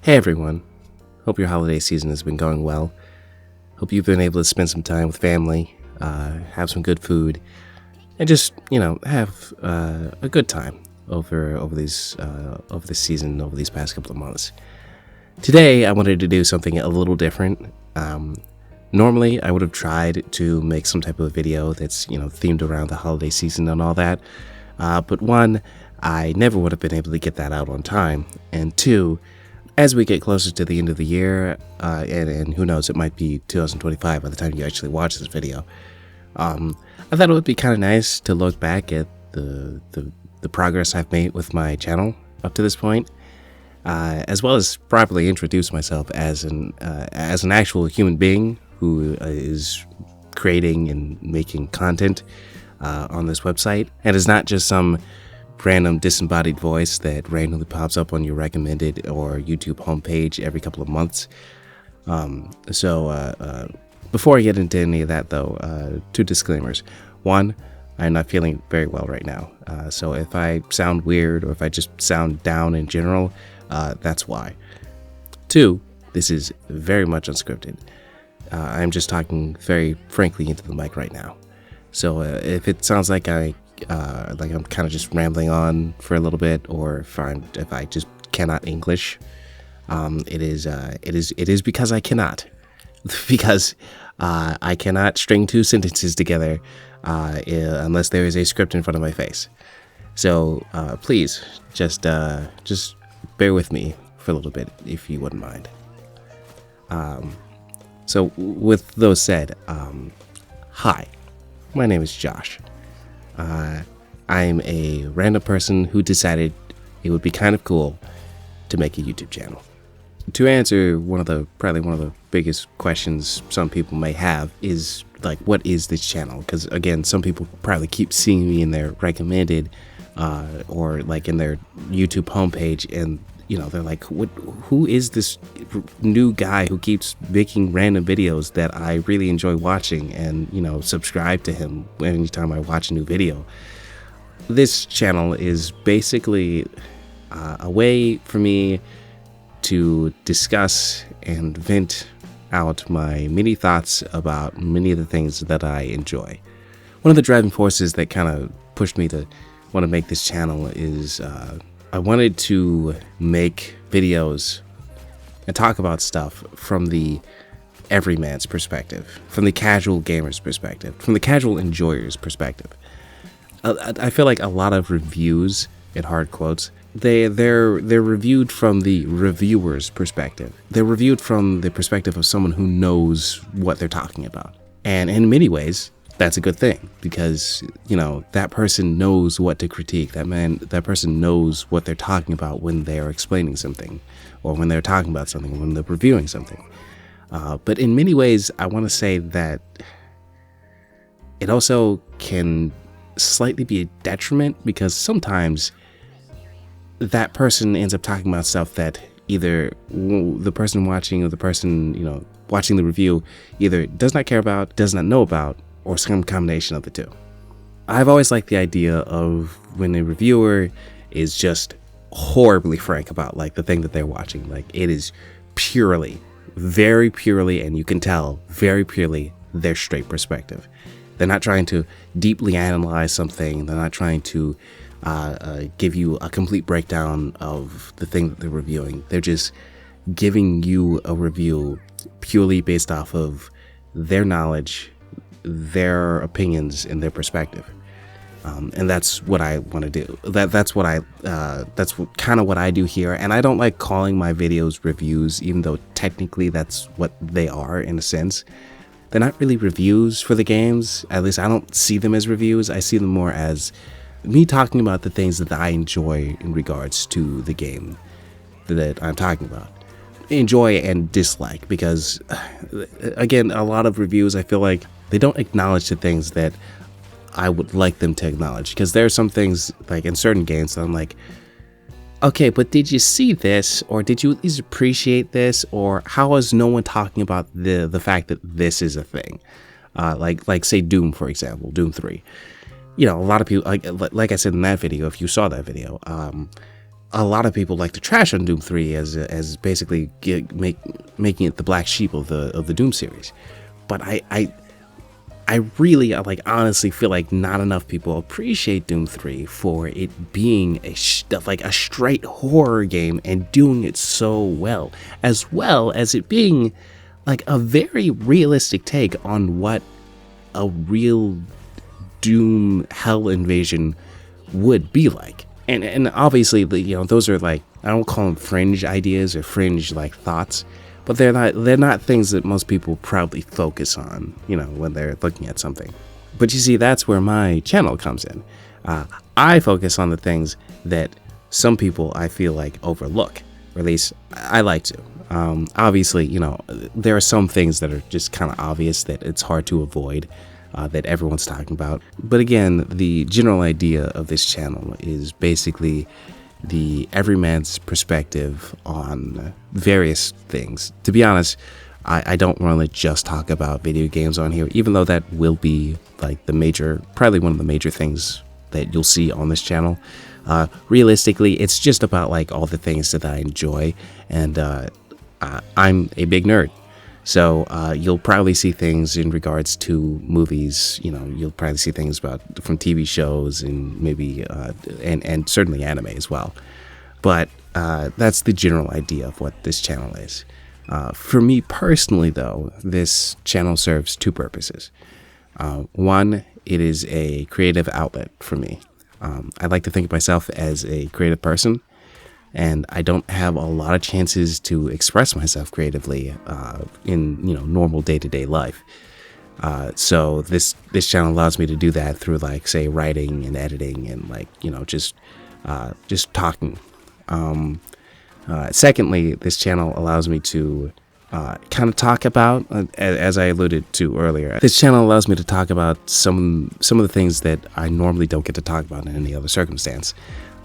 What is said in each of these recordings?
Hey everyone, hope your holiday season has been going well. Hope you've been able to spend some time with family, have some good food, and just, have a good time over this season, over these past couple of months. Today, I wanted to do something a little different. Normally, I would have tried to make some type of video that's, themed around the holiday season and all that. But one, I never would have been able to get that out on time. And two, as we get closer to the end of the year, and who knows, it might be 2025 by the time you actually watch this video, I thought it would be kind of nice to look back at the progress I've made with my channel up to this point, as well as properly introduce myself as an actual human being who is creating and making content on this website, and is not just some random disembodied voice that randomly pops up on your recommended or YouTube homepage every couple of months. Before I get into any of that though, two disclaimers. One, I'm not feeling very well right now. So if I sound weird or if I just sound down in general, that's why. Two, this is very much unscripted. I'm just talking very frankly into the mic right now. So if it sounds like I'm kind of just rambling on for a little bit, or if I just cannot English, it is because I cannot, because I cannot string two sentences together unless there is a script in front of my face. So please just bear with me for a little bit if you wouldn't mind. So with those said, hi, my name is Josh. I'm a random person who decided it would be kind of cool to make a YouTube channel. To answer probably one of the biggest questions some people may have is like, what is this channel? Because again, some people probably keep seeing me in their recommended or like in their YouTube homepage, and they're like, who is this new guy who keeps making random videos that I really enjoy watching, and subscribe to him anytime I watch a new video. This channel is basically a way for me to discuss and vent out my many thoughts about many of the things that I enjoy. One of the driving forces that kind of pushed me to want to make this channel is I wanted to make videos and talk about stuff from the everyman's perspective, from the casual gamer's perspective, from the casual enjoyer's perspective. I feel like a lot of reviews, in hard quotes, they're reviewed from the reviewer's perspective. They're reviewed from the perspective of someone who knows what they're talking about. And in many ways, that's a good thing, because that person knows what to critique. That person knows what they're talking about when they're explaining something, or when they're talking about something, when they're reviewing something. But in many ways, I want to say that it also can slightly be a detriment, because sometimes that person ends up talking about stuff that either the person watching or the person watching the review either does not care about, does not know about, or some combination of the two. I've always liked the idea of when a reviewer is just horribly frank about like the thing that they're watching. Like, it is very purely, and you can tell very purely, their straight perspective. They're not trying to deeply analyze something. They're not trying to give you a complete breakdown of the thing that they're reviewing. They're just giving you a review purely based off of their knowledge, their opinions, and their perspective. And that's what I want to do. That's kind of what I do here. And I don't like calling my videos reviews, even though technically that's what they are in a sense. They're not really reviews for the games. At least I don't see them as reviews. I see them more as me talking about the things that I enjoy in regards to the game that I'm talking about. Enjoy and dislike, because again, a lot of reviews, I feel like they don't acknowledge the things that I would like them to acknowledge, because there are some things like in certain games that I'm like, okay, but did you see this, or did you at least appreciate this, or how is no one talking about the fact that this is a thing? Like say Doom, for example, Doom 3. A lot of people, like I said in that video, if you saw that video, a lot of people like to trash on Doom 3 as basically making it the black sheep of the Doom series. But I really, like, honestly feel like not enough people appreciate Doom 3 for it being a straight horror game and doing it so well as it being like a very realistic take on what a real Doom hell invasion would be like. And obviously, those are, like, I don't call them fringe ideas or fringe, like, thoughts, but they're not things that most people probably focus on, when they're looking at something. But you see, that's where my channel comes in. I focus on the things that some people, I feel like, overlook, or at least I like to. Obviously, there are some things that are just kind of obvious that it's hard to avoid, that everyone's talking about. But again, the general idea of this channel is basically the everyman's perspective on various things. To be honest, I don't really just talk about video games on here, even though that will be like probably one of the major things that you'll see on this channel. Realistically, it's just about like all the things that I enjoy, and I'm a big nerd. So you'll probably see things in regards to movies. You'll probably see things from TV shows and maybe and certainly anime as well. But that's the general idea of what this channel is. For me personally, though, this channel serves two purposes. One, it is a creative outlet for me. I like to think of myself as a creative person, and I don't have a lot of chances to express myself creatively in normal day-to-day life. So this channel allows me to do that through, like, say, writing and editing and, like, just talking. Secondly, this channel allows me to kind of talk about, as I alluded to earlier, this channel allows me to talk about some of the things that I normally don't get to talk about in any other circumstance.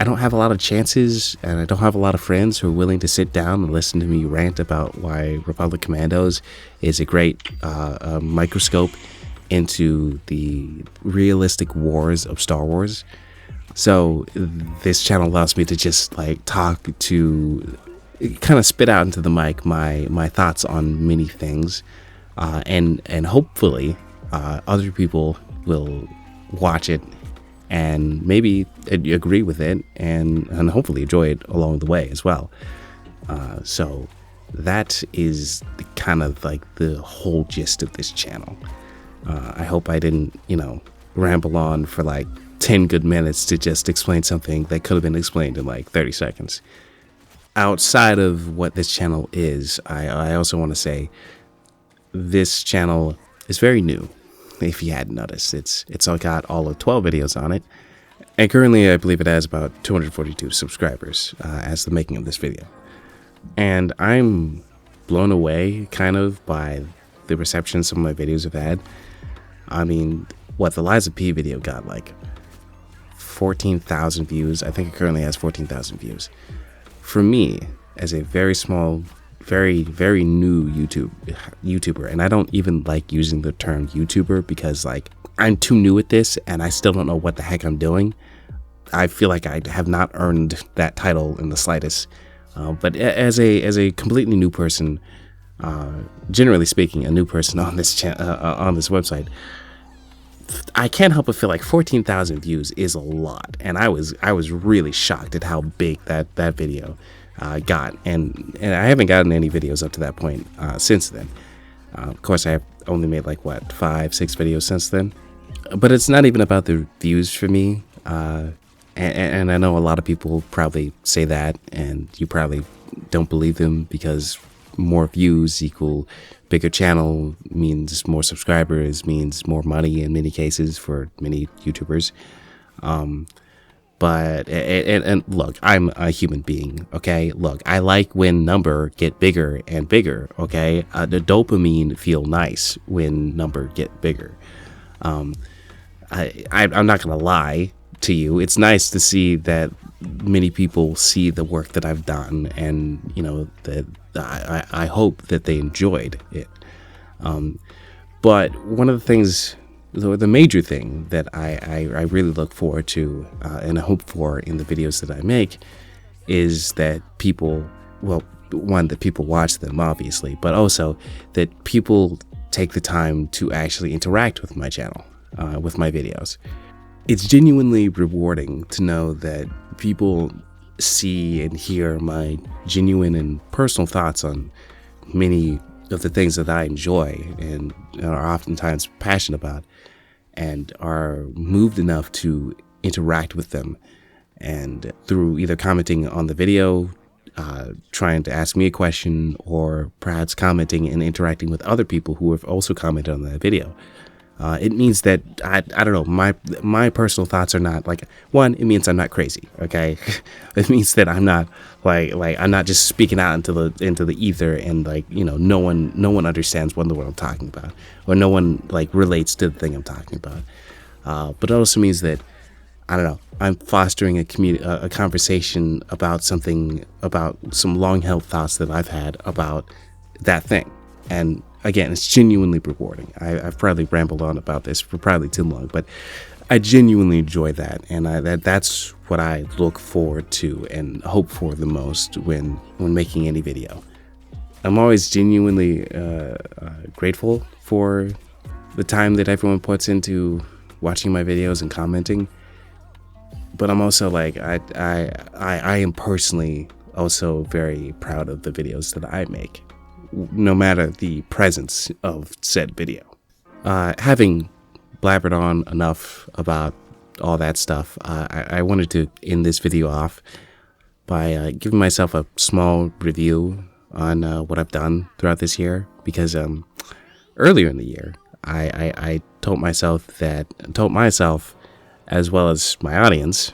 I don't have a lot of chances, and I don't have a lot of friends who are willing to sit down and listen to me rant about why Republic Commandos is a great microscope into the realistic wars of Star Wars. So this channel allows me to just, like, talk to, kind of spit out into the mic my thoughts on many things, and hopefully other people will watch it and maybe agree with it and hopefully enjoy it along the way as well. So that is kind of like the whole gist of this channel. I hope I didn't, ramble on for like 10 good minutes to just explain something that could have been explained in like 30 seconds. Outside of what this channel is, I also want to say this channel is very new. If you hadn't noticed, it's all got all of 12 videos on it, and currently I believe it has about 242 subscribers as the making of this video. And I'm blown away kind of by the reception some of my videos have had. I mean, the Liza P video got like 14,000 views. I think it currently has 14,000 views. For me, as a very small, very, very new YouTuber, and I don't even like using the term YouTuber because, like, I'm too new at this and I still don't know what the heck I'm doing. I feel like I have not earned that title in the slightest. But as a completely new person, generally speaking, a new person on this on this website, I can't help but feel like 14,000 views is a lot, and I was really shocked at how big that video got, and I haven't gotten any videos up to that point since then. Of course, I have only made like 5-6 videos since then, but it's not even about the views for me. And I know a lot of people probably say that, and you probably don't believe them because more views equal bigger channel means more subscribers, means more money in many cases for many YouTubers. But look, I'm a human being, okay? Look, I like when number get bigger and bigger, okay? The dopamine feel nice when number get bigger. I'm not gonna lie to you. It's nice to see that many people see the work that I've done, and that I hope that they enjoyed it. But one of the things, the major thing that I really look forward to and hope for in the videos that I make is that people, well, one, that people watch them, obviously, but also that people take the time to actually interact with my channel, with my videos. It's genuinely rewarding to know that people see and hear my genuine and personal thoughts on many of the things that I enjoy and are oftentimes passionate about, and are moved enough to interact with them, and through either commenting on the video, trying to ask me a question, or perhaps commenting and interacting with other people who have also commented on that video. It means that I don't know, my personal thoughts are not like, one, it means I'm not crazy, okay? It means that I'm not like I'm not just speaking out into the ether, and like, you know, no one understands what I'm talking about, or no one like relates to the thing I'm talking about. But it also means that, I don't know, I'm fostering a conversation about something, about some long-held thoughts that I've had about that thing. And again, it's genuinely rewarding. I've probably rambled on about this for probably too long, but I genuinely enjoy that, and that's what I look forward to and hope for the most when making any video. I'm always genuinely grateful for the time that everyone puts into watching my videos and commenting. But I'm also like, I am personally also very proud of the videos that I make, no matter the presence of said video. Having blabbered on enough about all that stuff, I wanted to end this video off by giving myself a small review on what I've done throughout this year, because earlier in the year, I told myself, as well as my audience,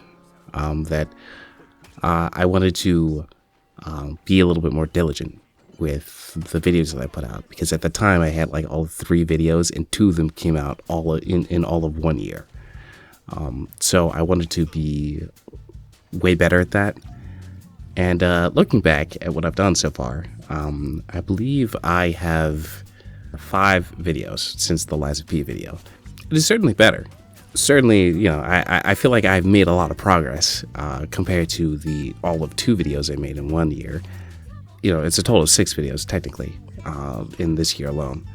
that I wanted to be a little bit more diligent with the videos that I put out, because at the time I had like all 3 videos, and 2 of them came out all in all of 1 year. So I wanted to be way better at that. And looking back at what I've done so far, I believe I have 5 videos since the Lies of P video. It is certainly better. Certainly, you know, I feel like I've made a lot of progress compared to all of 2 videos I made in 1 year. You know, it's a total of 6 videos technically in this year alone.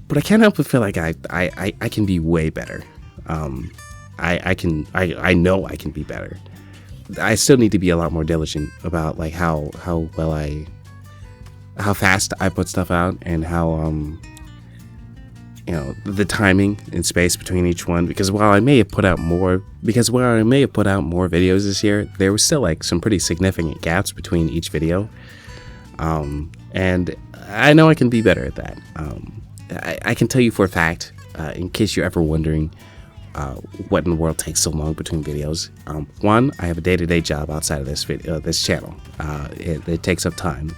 But I can't help but feel like I can be way better. I know I can be better. I still need to be a lot more diligent about like how fast I put stuff out, and how you know, the timing and space between each one, because while I may have put out more videos this year, there was still like some pretty significant gaps between each video. And I know I can be better at that. I can tell you for a fact, in case you're ever wondering what in the world takes so long between videos. One, I have a day-to-day job outside of this channel. It takes up time.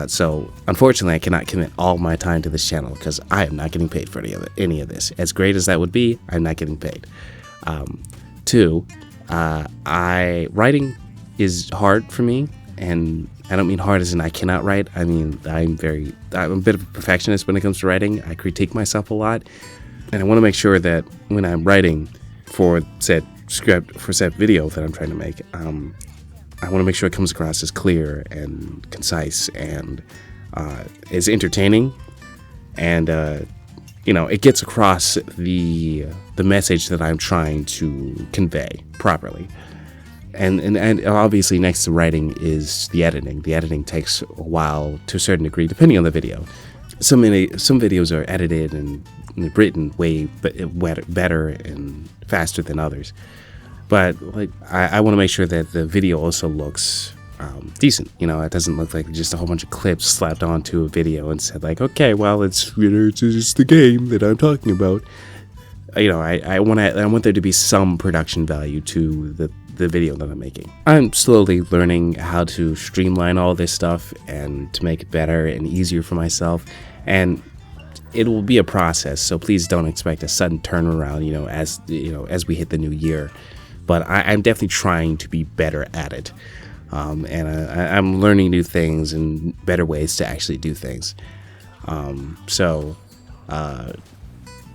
So unfortunately, I cannot commit all my time to this channel, because I am not getting paid for any of this. As great as that would be, I'm not getting paid. 2, writing is hard for me, and I don't mean hard as in I cannot write. I mean, I'm a bit of a perfectionist when it comes to writing. I critique myself a lot, and I want to make sure that when I'm writing for said script, for said video that I'm trying to make, I want to make sure it comes across as clear and concise, and is entertaining, and you know, it gets across the message that I'm trying to convey properly. And obviously, next to writing is the editing. The editing takes a while to a certain degree, depending on the video. Some videos are edited and written way better and faster than others. But like, I want to make sure that the video also looks decent. You know, it doesn't look like just a whole bunch of clips slapped onto a video and said like, okay, well, it's just the game that I'm talking about. You know, I want there to be some production value to the video that I'm making. I'm slowly learning how to streamline all this stuff and to make it better and easier for myself. And it will be a process, so please don't expect a sudden turnaround, as we hit the new year. But I'm definitely trying to be better at it. And I'm learning new things and better ways to actually do things.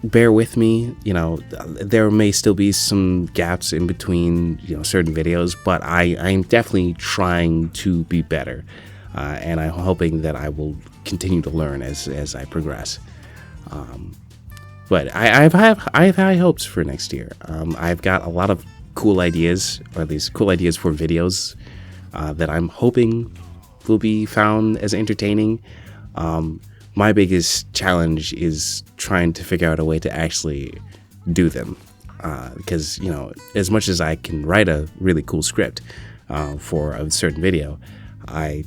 bear with me. There may still be some gaps in between, certain videos, but I'm definitely trying to be better. And I'm hoping that I will continue to learn as I progress. But I have high hopes for next year. I've got a lot of cool ideas, or at least cool ideas for videos that I'm hoping will be found as entertaining. My biggest challenge is trying to figure out a way to actually do them. Because, as much as I can write a really cool script for a certain video, I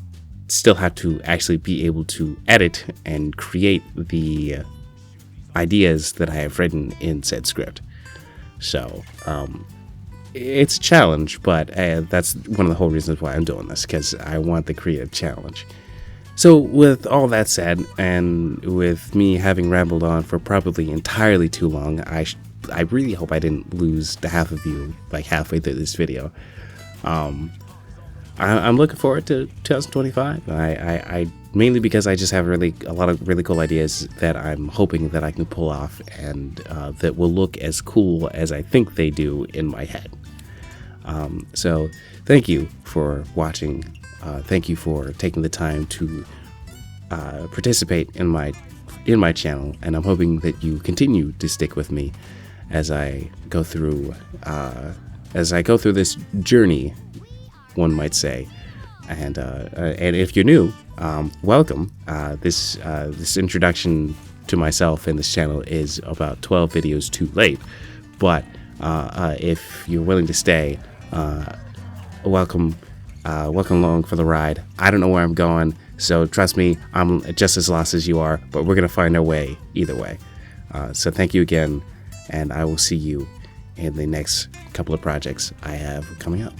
still have to actually be able to edit and create the ideas that I have written in said script. So, it's a challenge, but that's one of the whole reasons why I'm doing this, because I want the creative challenge. So with all that said, and with me having rambled on for probably entirely too long, I really hope I didn't lose the half of you like halfway through this video. I'm looking forward to 2025. I mainly because I just have a lot of really cool ideas that I'm hoping that I can pull off, and that will look as cool as I think they do in my head. So thank you for watching. Thank you for taking the time to participate in my channel, and I'm hoping that you continue to stick with me as I go through this journey, one might say. And if you're new, welcome. This introduction to myself and this channel is about 12 videos too late, but if you're willing to stay, welcome along for the ride. I don't know where I'm going, so trust me, I'm just as lost as you are, but we're gonna find our way either way. So thank you again, and I will see you in the next couple of projects I have coming up.